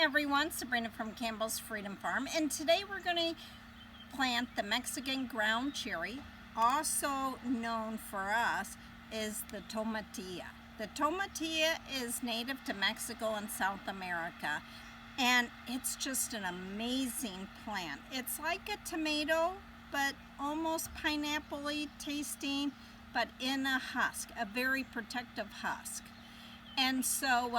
everyone, Sabrina from Campbell's Freedom Farm, and today we're going to plant the Mexican ground cherry, also known for us is the tomatilla. The tomatilla is native to Mexico and South America, and it's just an amazing plant. It's like a tomato, but almost pineapple-y tasting, but in a husk, a very protective husk. And so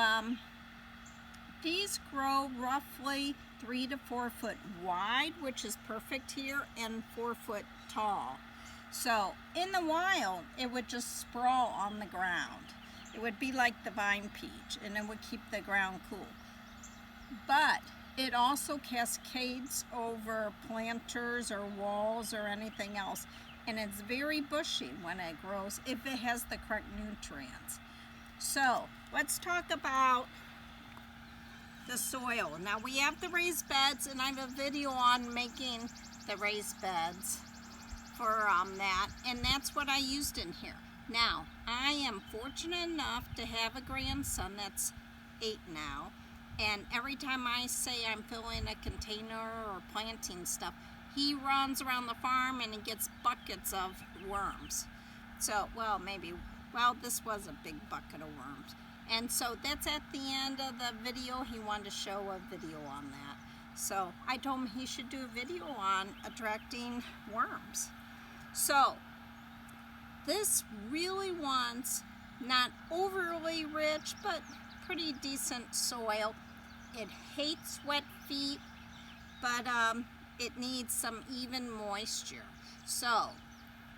these grow roughly 3 to 4 foot wide, which is perfect here, and 4 foot tall. So in the wild, it would just sprawl on the ground. It would be like the vine peach, and it would keep the ground cool. But it also cascades over planters or walls or anything else, and it's very bushy when it grows if it has the correct nutrients. So let's talk about the soil. Now we have the raised beds, and I have a video on making the raised beds for that, and that's what I used in here. Now I am fortunate enough to have a grandson that's 8 now, and every time I say I'm filling a container or planting stuff, he runs around the farm and he gets buckets of worms. So, well, this was a big bucket of worms. And so that's at the end of the video. He wanted to show a video on that. So I told him he should do a video on attracting worms. So this really wants not overly rich, but pretty decent soil. It hates wet feet, but it needs some even moisture. So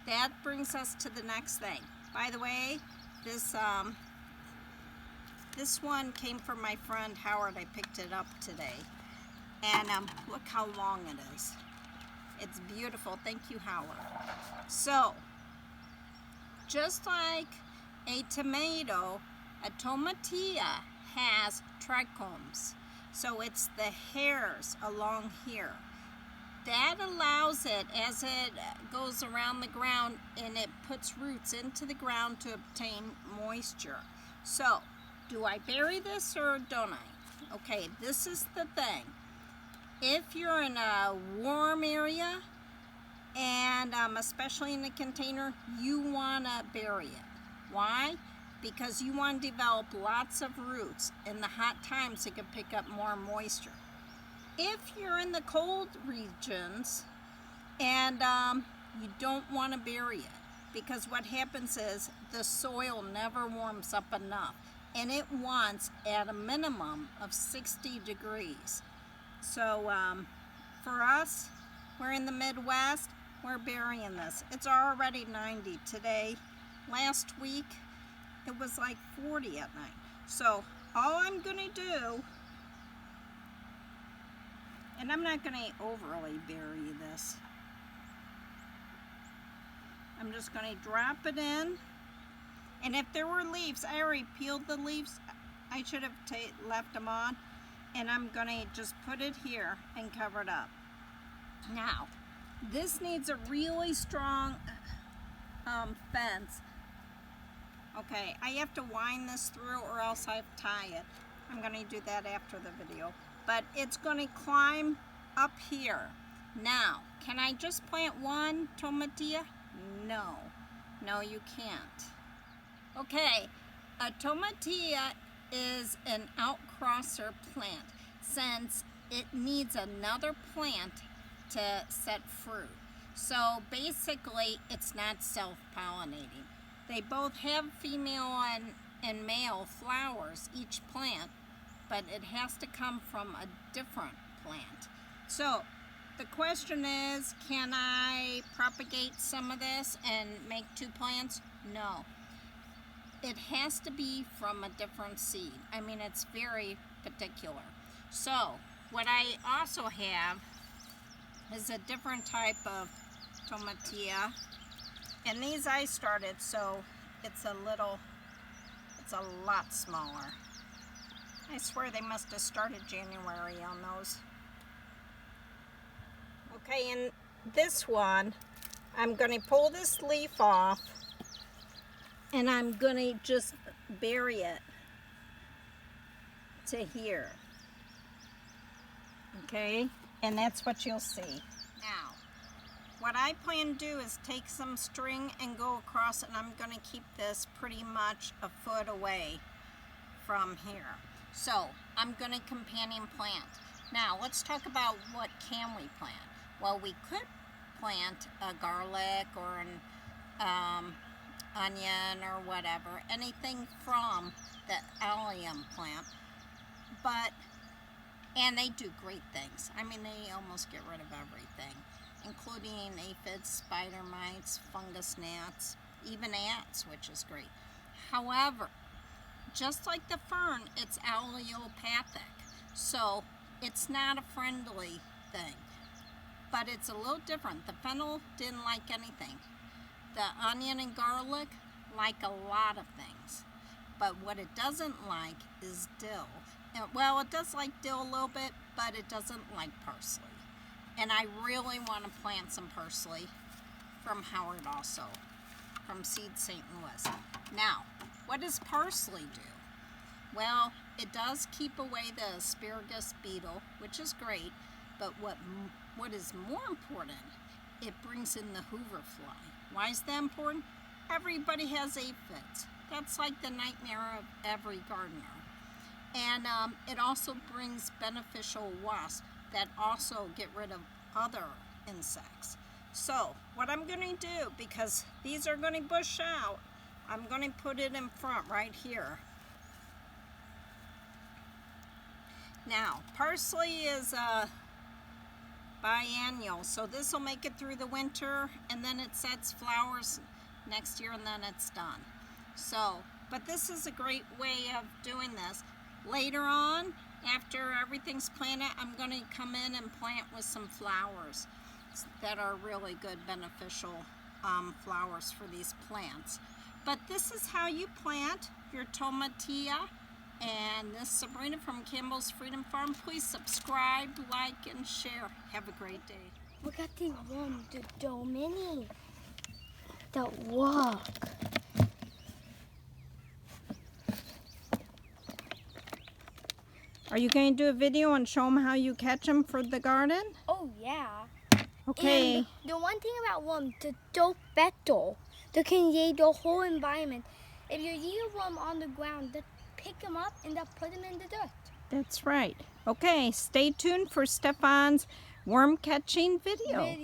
that brings us to the next thing. By the way, this one came from my friend Howard. I picked it up today. And look how long it is. It's beautiful. Thank you, Howard. So, just like a tomato, a tomatilla has trichomes. So it's the hairs along here. That allows it, as it goes around the ground and it puts roots into the ground to obtain moisture. So, do I bury this or don't I? Okay, this is the thing. If you're in a warm area, and especially in a container, you want to bury it. Why? Because you want to develop lots of roots. In the hot times, it can pick up more moisture. If you're in the cold regions and you don't want to bury it, because what happens is the soil never warms up enough, and it wants at a minimum of 60 degrees. So for us, we're in the Midwest, we're burying this. It's already 90 today. Last week, it was like 40 at night. So all I'm going to do, and I'm not going to overly bury this, I'm just going to drop it in. And if there were leaves, I already peeled the leaves. I should have left them on. And I'm going to just put it here and cover it up. Now, this needs a really strong fence. Okay, I have to wind this through or else I have to tie it. I'm going to do that after the video. But it's going to climb up here. Now, can I just plant one tomatilla? No. No, you can't. Okay, a tomatilla is an outcrosser plant since it needs another plant to set fruit. So basically, it's not self-pollinating. They both have female and male flowers, each plant, but it has to come from a different plant. So the question is, can I propagate some of this and make 2 plants? No. It has to be from a different seed. I mean, it's very particular. So what I also have is a different type of tomatilla. And these I started, so it's a lot smaller. I swear they must have started January on those. Okay, and this one, I'm going to pull this leaf off, and I'm going to just bury it to here. Okay, and that's what you'll see. Now, what I plan to do is take some string and go across, and I'm going to keep this pretty much a foot away from here. So, I'm going to companion plant. Now, let's talk about what can we plant. Well, we could plant a garlic or an onion or whatever, anything from the allium plant, and they do great things. I mean, they almost get rid of everything, including aphids, spider mites, fungus gnats, even ants, which is great. However, just like the fern, it's allelopathic, so it's not a friendly thing, but it's a little different. The fennel didn't like anything. The onion and garlic like a lot of things, but what it doesn't like is dill. And, well, it does like dill a little bit, but it doesn't like parsley. And I really want to plant some parsley from Howard also, from Seed St. Louis. Now, what does parsley do? Well, it does keep away the asparagus beetle, which is great, but what is more important, it brings in the Hoover fly. Why is that important? Everybody has aphids. That's like the nightmare of every gardener. And it also brings beneficial wasps that also get rid of other insects. So what I'm going to do, because these are going to bush out, I'm going to put it in front right here. Now, parsley is biennial, so this will make it through the winter, and then it sets flowers next year, and then it's done. So, but this is a great way of doing this. Later on, after everything's planted, I'm going to come in and plant with some flowers that are really good, beneficial flowers for these plants. But this is how you plant your tomatillo. And this is Sabrina from Campbell's Freedom Farm. Please subscribe, like, and share. Have a great day. Look at the one, the Domini. The walk. Are you going to do a video and show them how you catch them for the garden? Oh, yeah. Okay. And the one thing about worm, the dope battle, they can eat the whole environment. If you eat a worm on the ground, they pick them up and they'll put them in the dirt. That's right. Okay, stay tuned for Stefan's worm catching video.